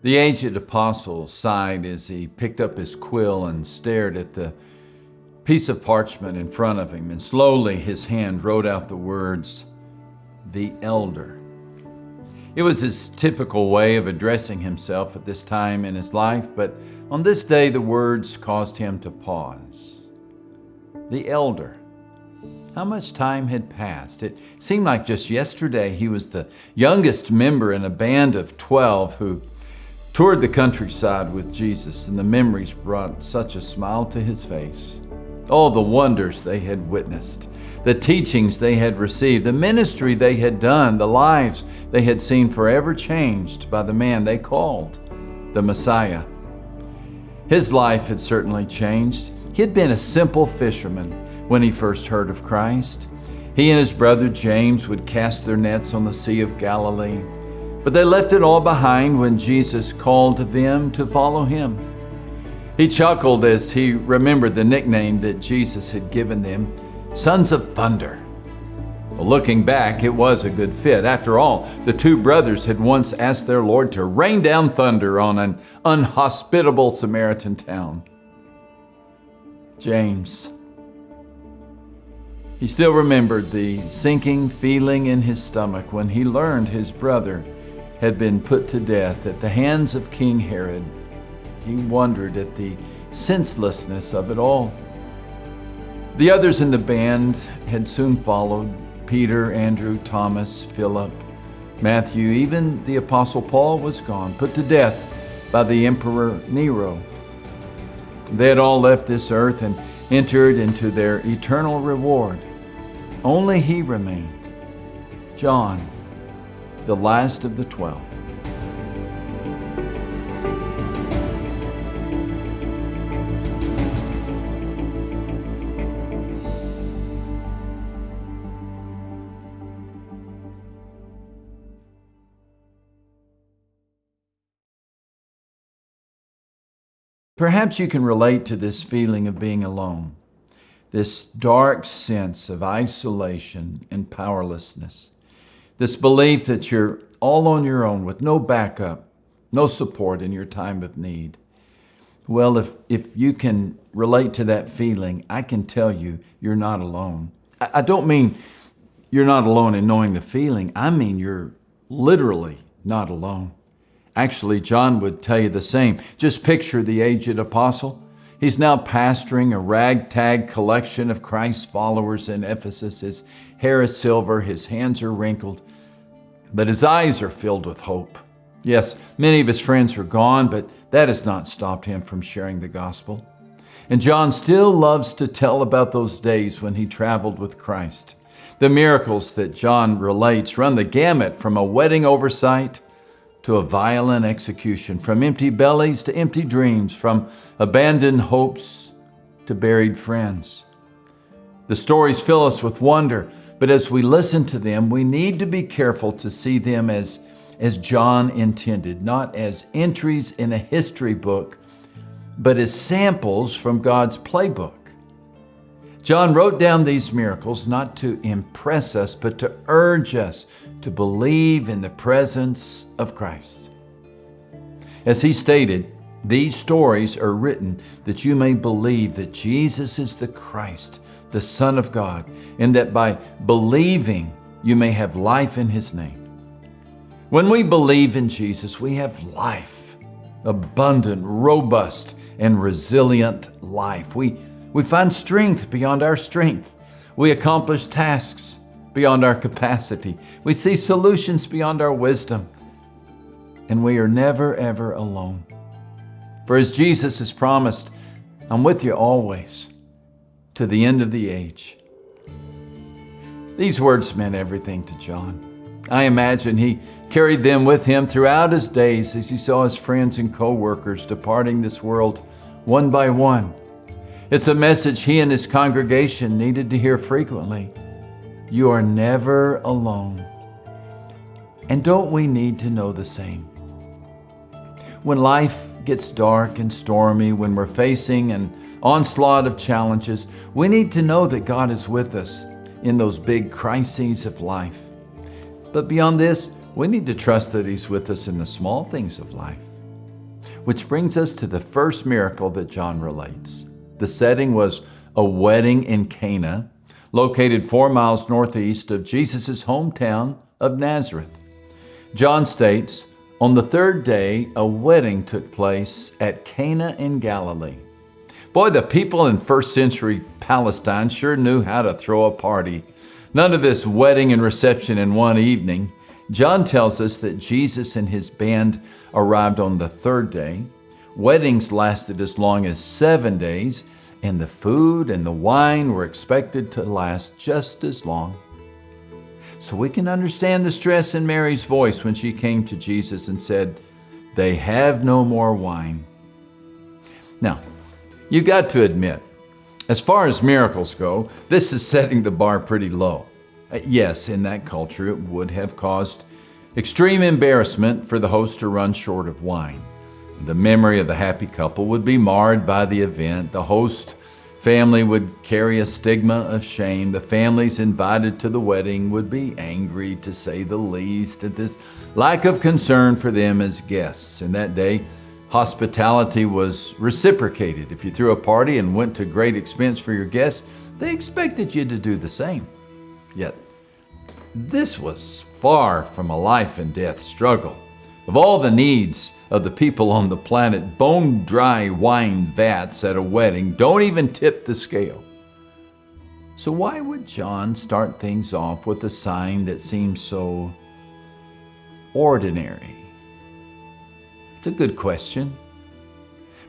The aged apostle sighed as he picked up his quill and stared at the piece of parchment in front of him, and slowly his hand wrote out the words, "The Elder." It was his typical way of addressing himself at this time in his life, but on this day the words caused him to pause. The Elder. How much time had passed? It seemed like just yesterday he was the youngest member in a band of 12 who toured the countryside with Jesus, and the memories brought such a smile to his face. All the wonders they had witnessed, the teachings they had received, the ministry they had done, the lives they had seen forever changed by the man they called the Messiah. His life had certainly changed. He had been a simple fisherman when he first heard of Christ. He and his brother James would cast their nets on the Sea of Galilee, but they left it all behind when Jesus called them to follow him. He chuckled as he remembered the nickname that Jesus had given them, Sons of Thunder. Well, looking back, it was a good fit. After all, the two brothers had once asked their Lord to rain down thunder on an unhospitable Samaritan town. James. He still remembered the sinking feeling in his stomach when he learned his brother had been put to death at the hands of King Herod. He wondered at the senselessness of it all. The others in the band had soon followed: Peter, Andrew, Thomas, Philip, Matthew. Even the Apostle Paul was gone, put to death by the Emperor Nero. They had all left this earth and entered into their eternal reward. Only he remained, John, the last of the 12. Perhaps you can relate to this feeling of being alone, this dark sense of isolation and powerlessness, this belief that you're all on your own with no backup, no support in your time of need. Well, if you can relate to that feeling, I can tell you you're not alone. I don't mean you're not alone in knowing the feeling. I mean you're literally not alone. Actually, John would tell you the same. Just picture the aged apostle. He's now pastoring a ragtag collection of Christ's followers in Ephesus. His hair is silver, his hands are wrinkled, but his eyes are filled with hope. Yes, many of his friends are gone, but that has not stopped him from sharing the gospel. And John still loves to tell about those days when he traveled with Christ. The miracles that John relates run the gamut from a wedding oversight to a violent execution, from empty bellies to empty dreams, from abandoned hopes to buried friends. The stories fill us with wonder, but as we listen to them, we need to be careful to see them as John intended, not as entries in a history book, but as samples from God's playbook. John wrote down these miracles not to impress us, but to urge us to believe in the presence of Christ. As he stated, these stories are written that you may believe that Jesus is the Christ, the Son of God, and that by believing you may have life in his name. When we believe in Jesus, we have life, abundant, robust, and resilient life. We find strength beyond our strength. We accomplish tasks beyond our capacity. We see solutions beyond our wisdom. And we are never, ever alone. For as Jesus has promised, I'm with you always, to the end of the age. These words meant everything to John. I imagine he carried them with him throughout his days as he saw his friends and co-workers departing this world one by one. It's a message he and his congregation needed to hear frequently. You are never alone. And don't we need to know the same? When life gets dark and stormy, when we're facing an onslaught of challenges, we need to know that God is with us in those big crises of life. But beyond this, we need to trust that He's with us in the small things of life. Which brings us to the first miracle that John relates. The setting was a wedding in Cana, located 4 miles northeast of Jesus' hometown of Nazareth. John states, on the third day, a wedding took place at Cana in Galilee. Boy, the people in first century Palestine sure knew how to throw a party. None of this wedding and reception in one evening. John tells us that Jesus and his band arrived on the third day. Weddings lasted as long as 7 days, and the food and the wine were expected to last just as long. So we can understand the stress in Mary's voice when she came to Jesus and said, "They have no more wine." Now, you got to admit, as far as miracles go, this is setting the bar pretty low. Yes, in that culture, it would have caused extreme embarrassment for the host to run short of wine. The memory of the happy couple would be marred by the event. The host family would carry a stigma of shame. The families invited to the wedding would be angry, to say the least, at this lack of concern for them as guests. In that day, hospitality was reciprocated. If you threw a party and went to great expense for your guests, they expected you to do the same. Yet, this was far from a life and death struggle. Of all the needs of the people on the planet, bone-dry wine vats at a wedding don't even tip the scale. So why would John start things off with a sign that seems so ordinary? It's a good question.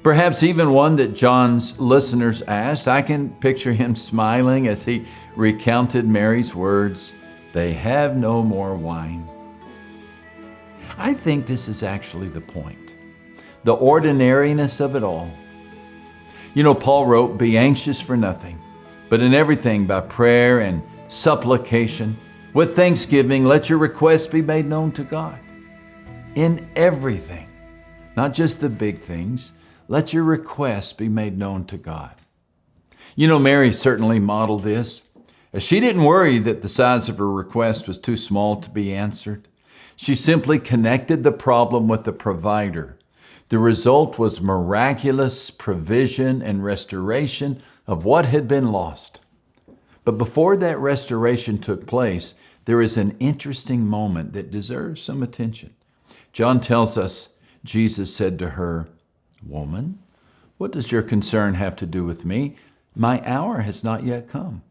Perhaps even one that John's listeners asked. I can picture him smiling as he recounted Mary's words, "They have no more wine." I think this is actually the point, the ordinariness of it all. You know, Paul wrote, "Be anxious for nothing, but in everything by prayer and supplication, with thanksgiving, let your requests be made known to God." In everything, not just the big things, let your requests be made known to God. You know, Mary certainly modeled this. She didn't worry that the size of her request was too small to be answered. She simply connected the problem with the provider. The result was miraculous provision and restoration of what had been lost. But before that restoration took place, there is an interesting moment that deserves some attention. John tells us Jesus said to her, "Woman, what does your concern have to do with me? My hour has not yet come."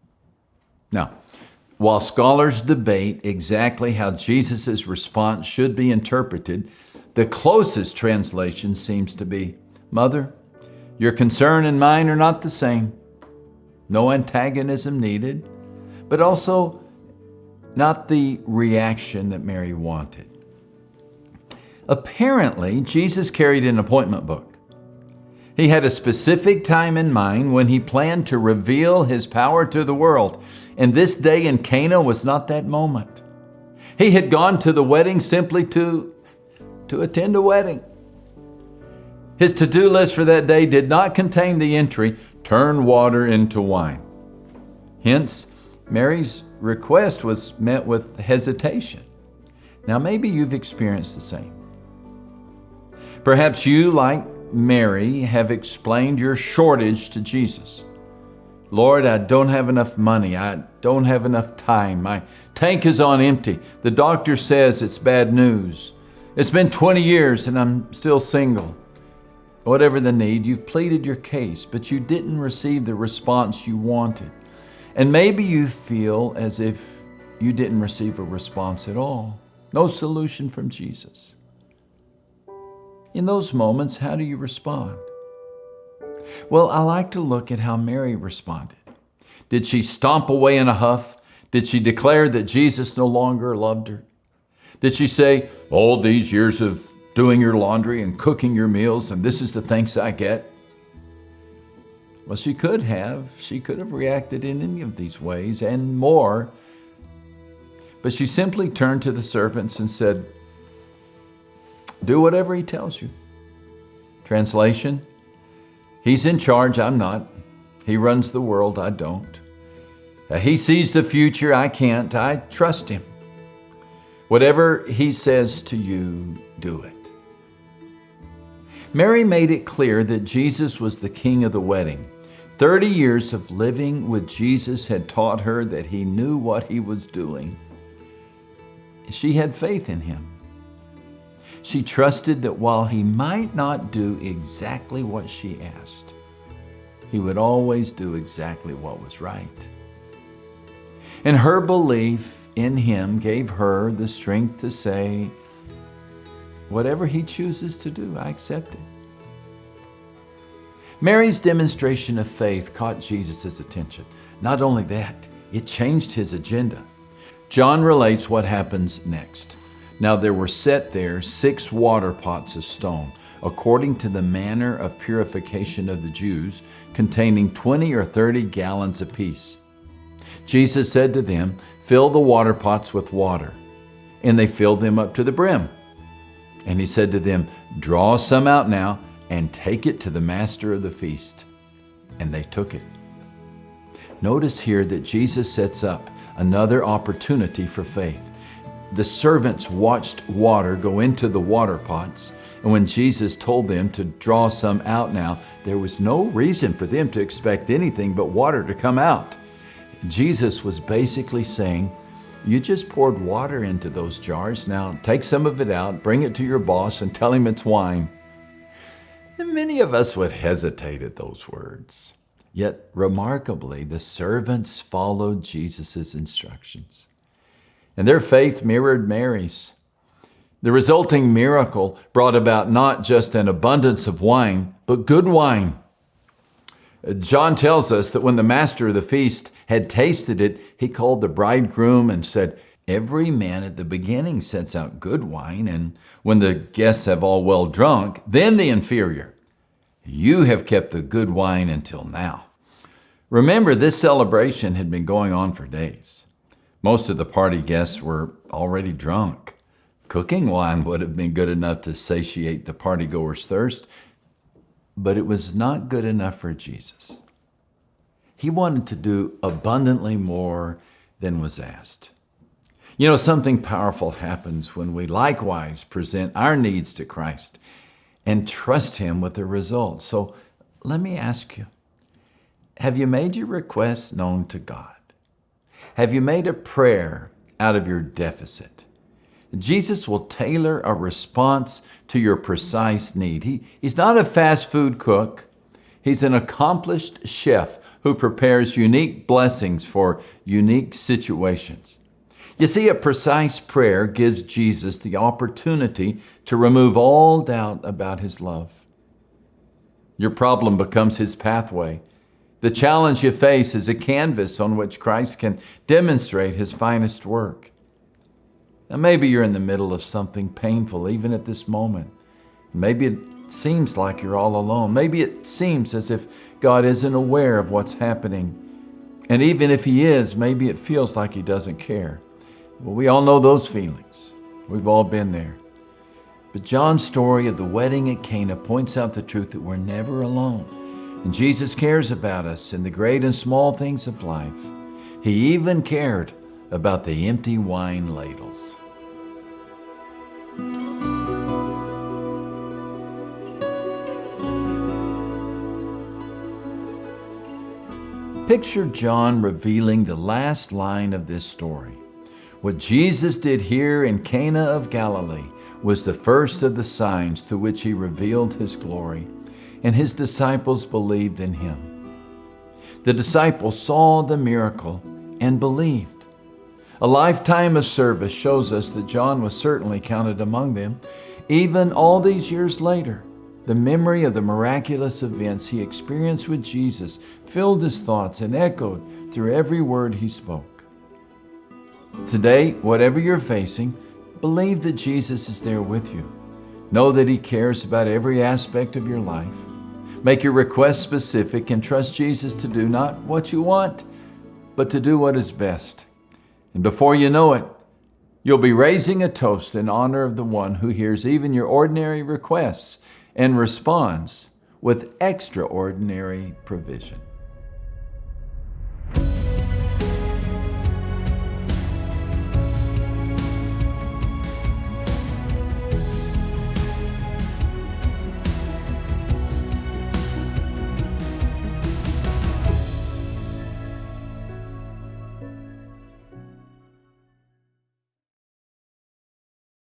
Now, while scholars debate exactly how Jesus' response should be interpreted, the closest translation seems to be, "Mother, your concern and mine are not the same." No antagonism needed, but also not the reaction that Mary wanted. Apparently, Jesus carried an appointment book. He had a specific time in mind when he planned to reveal his power to the world, and this day in Cana was not that moment. He had gone to the wedding simply to attend a wedding. His to-do list for that day did not contain the entry, "Turn water into wine." Hence, Mary's request was met with hesitation. Now, maybe you've experienced the same. Perhaps you, like Mary, have explained your shortage to Jesus. "Lord, I don't have enough money. I don't have enough time. My tank is on empty. The doctor says it's bad news. It's been 20 years and I'm still single." Whatever the need, you've pleaded your case, but you didn't receive the response you wanted. And maybe you feel as if you didn't receive a response at all. No solution from Jesus. In those moments, how do you respond? Well, I like to look at how Mary responded. Did she stomp away in a huff? Did she declare that Jesus no longer loved her? Did she say, "All these years of doing your laundry and cooking your meals, and this is the thanks I get"? Well, she could have. She could have reacted in any of these ways and more. But she simply turned to the servants and said, "Do whatever he tells you." Translation, he's in charge, I'm not. He runs the world, I don't. He sees the future, I can't. I trust him. Whatever he says to you, do it. Mary made it clear that Jesus was the king of the wedding. 30 years of living with Jesus had taught her that he knew what he was doing. She had faith in him. She trusted that while he might not do exactly what she asked, he would always do exactly what was right. And her belief in him gave her the strength to say, whatever he chooses to do, I accept it. Mary's demonstration of faith caught Jesus' attention. Not only that, it changed his agenda. John relates what happens next. Now there were set there 6 water pots of stone, according to the manner of purification of the Jews, containing 20 or 30 gallons apiece. Jesus said to them, "Fill the water pots with water." And they filled them up to the brim. And he said to them, "Draw some out now and take it to the master of the feast." And they took it. Notice here that Jesus sets up another opportunity for faith. The servants watched water go into the water pots, and when Jesus told them to draw some out now, there was no reason for them to expect anything but water to come out. Jesus was basically saying, you just poured water into those jars. Now take some of it out, bring it to your boss, and tell him it's wine. And many of us would hesitate at those words. Yet, remarkably, the servants followed Jesus' instructions. And their faith mirrored Mary's. The resulting miracle brought about not just an abundance of wine, but good wine. John tells us that when the master of the feast had tasted it, he called the bridegroom and said, "Every man at the beginning sets out good wine, and when the guests have all well drunk, then the inferior. You have kept the good wine until now." Remember, this celebration had been going on for days. Most of the party guests were already drunk. Cooking wine would have been good enough to satiate the partygoers' thirst, but it was not good enough for Jesus. He wanted to do abundantly more than was asked. You know, something powerful happens when we likewise present our needs to Christ and trust him with the results. So let me ask you, have you made your requests known to God? Have you made a prayer out of your deficit? Jesus will tailor a response to your precise need. He's not a fast food cook. He's an accomplished chef who prepares unique blessings for unique situations. You see, a precise prayer gives Jesus the opportunity to remove all doubt about his love. Your problem becomes his pathway. The challenge you face is a canvas on which Christ can demonstrate his finest work. Now, maybe you're in the middle of something painful, even at this moment. Maybe it seems like you're all alone. Maybe it seems as if God isn't aware of what's happening. And even if he is, maybe it feels like he doesn't care. Well, we all know those feelings. We've all been there. But John's story of the wedding at Cana points out the truth that we're never alone. And Jesus cares about us in the great and small things of life. He even cared about the empty wine ladles. Picture John revealing the last line of this story. What Jesus did here in Cana of Galilee was the first of the signs through which he revealed his glory, and his disciples believed in him. The disciples saw the miracle and believed. A lifetime of service shows us that John was certainly counted among them. Even all these years later, the memory of the miraculous events he experienced with Jesus filled his thoughts and echoed through every word he spoke. Today, whatever you're facing, believe that Jesus is there with you. Know that he cares about every aspect of your life. Make your requests specific and trust Jesus to do not what you want, but to do what is best. And before you know it, you'll be raising a toast in honor of the one who hears even your ordinary requests and responds with extraordinary provision.